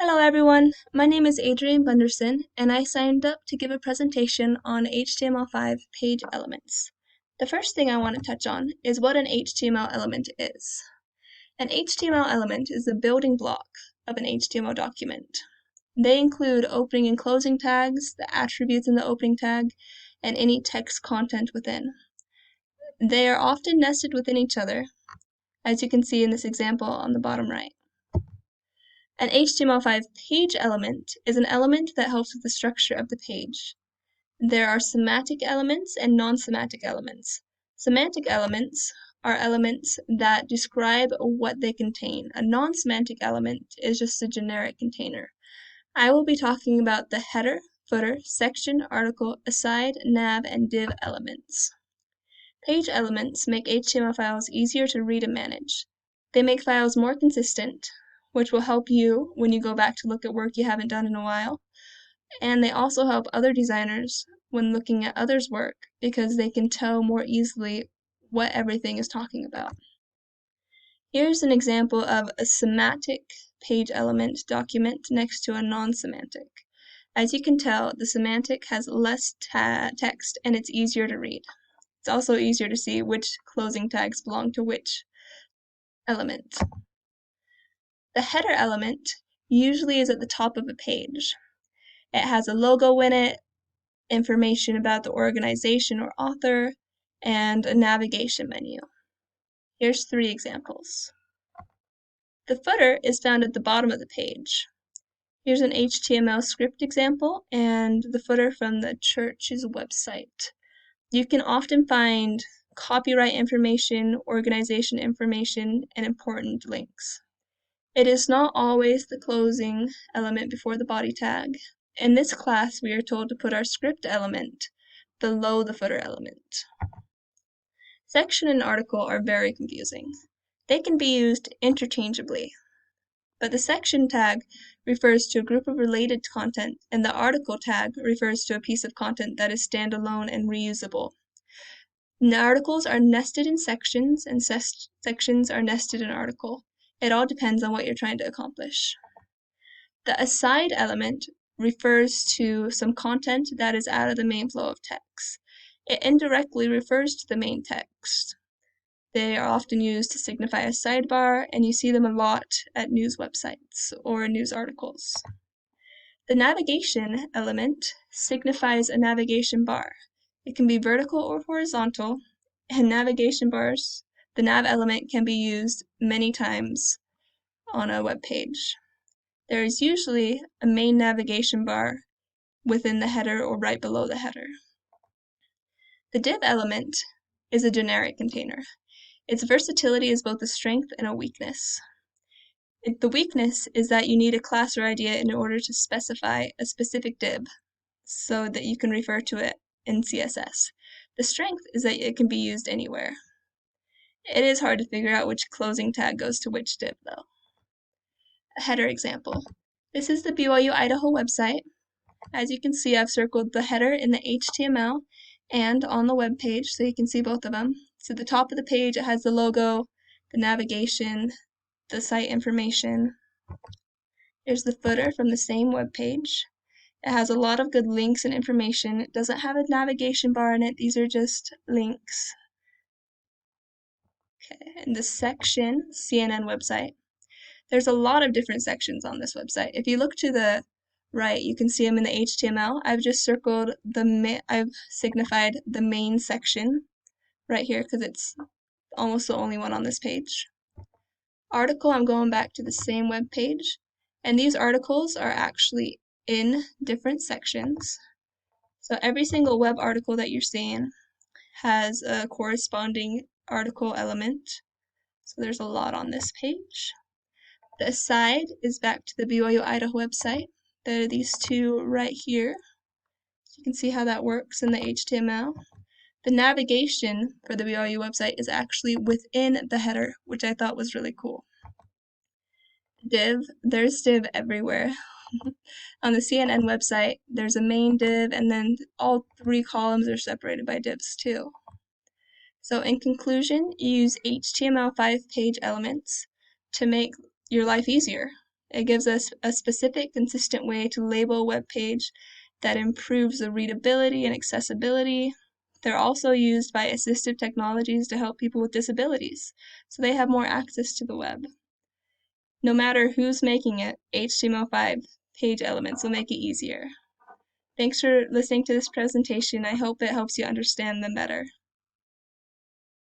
Hello everyone, my name is Adrienne Bunderson and I signed up to give a presentation on HTML5 page elements. The first thing I want to touch on is what an HTML element is. An HTML element is the building block of an HTML document. They include opening and closing tags, the attributes in the opening tag, and any text content within. They are often nested within each other, as you can see in this example on the bottom right. An HTML5 page element is an element that helps with the structure of the page. There are semantic elements and non-semantic elements. Semantic elements are elements that describe what they contain. A non-semantic element is just a generic container. I will be talking about the header, footer, section, article, aside, nav, and div elements. Page elements make HTML files easier to read and manage. They make files more consistent, which will help you when you go back to look at work you haven't done in a while. And they also help other designers when looking at others' work because they can tell more easily what everything is talking about. Here's an example of a semantic page element document next to a non-semantic. As you can tell, the semantic has less text and it's easier to read. It's also easier to see which closing tags belong to which element. The header element usually is at the top of a page. It has a logo in it, information about the organization or author, and a navigation menu. Here's 3 examples. The footer is found at the bottom of the page. Here's an HTML script example and the footer from the church's website. You can often find copyright information, organization information, and important links. It is not always the closing element before the body tag. In this class, we are told to put our script element below the footer element. Section and article are very confusing. They can be used interchangeably, but the section tag refers to a group of related content, and the article tag refers to a piece of content that is standalone and reusable. The articles are nested in sections, and sections are nested in article. It all depends on what you're trying to accomplish. The aside element refers to some content that is out of the main flow of text. It indirectly refers to the main text. They are often used to signify a sidebar, and you see them a lot at news websites or news articles. The navigation element signifies a navigation bar. It can be vertical or horizontal, and navigation bars, the nav element can be used many times on a web page. There is usually a main navigation bar within the header or right below the header. The div element is a generic container. Its versatility is both a strength and a weakness. The weakness is that you need a class or idea in order to specify a specific div so that you can refer to it in CSS. The strength is that it can be used anywhere. It is hard to figure out which closing tag goes to which div though. A header example. This is the BYU Idaho website. As you can see, I've circled the header in the HTML and on the web page, so you can see both of them. So at the top of the page, it has the logo, the navigation, the site information. Here's the footer from the same web page. It has a lot of good links and information. It doesn't have a navigation bar in it. These are just links. Okay, and the section, CNN website. There's a lot of different sections on this website. If you look to the right, you can see them in the HTML. I've just circled I've signified the main section right here because it's almost the only one on this page. Article, I'm going back to the same web page, and these articles are actually in different sections. So every single web article that you're seeing has a corresponding article element. So there's a lot on this page. The aside is back to the BYU Idaho website. There are these 2 right here. So you can see how that works in the HTML. The navigation for the BYU website is actually within the header, which I thought was really cool. Div, there's div everywhere. On the CNN website, there's a main div, and then all 3 columns are separated by divs too. So in conclusion, use HTML5 page elements to make your life easier. It gives us a specific, consistent way to label a web page that improves the readability and accessibility. They're also used by assistive technologies to help people with disabilities, so they have more access to the web. No matter who's making it, HTML5 page elements will make it easier. Thanks for listening to this presentation. I hope it helps you understand them better.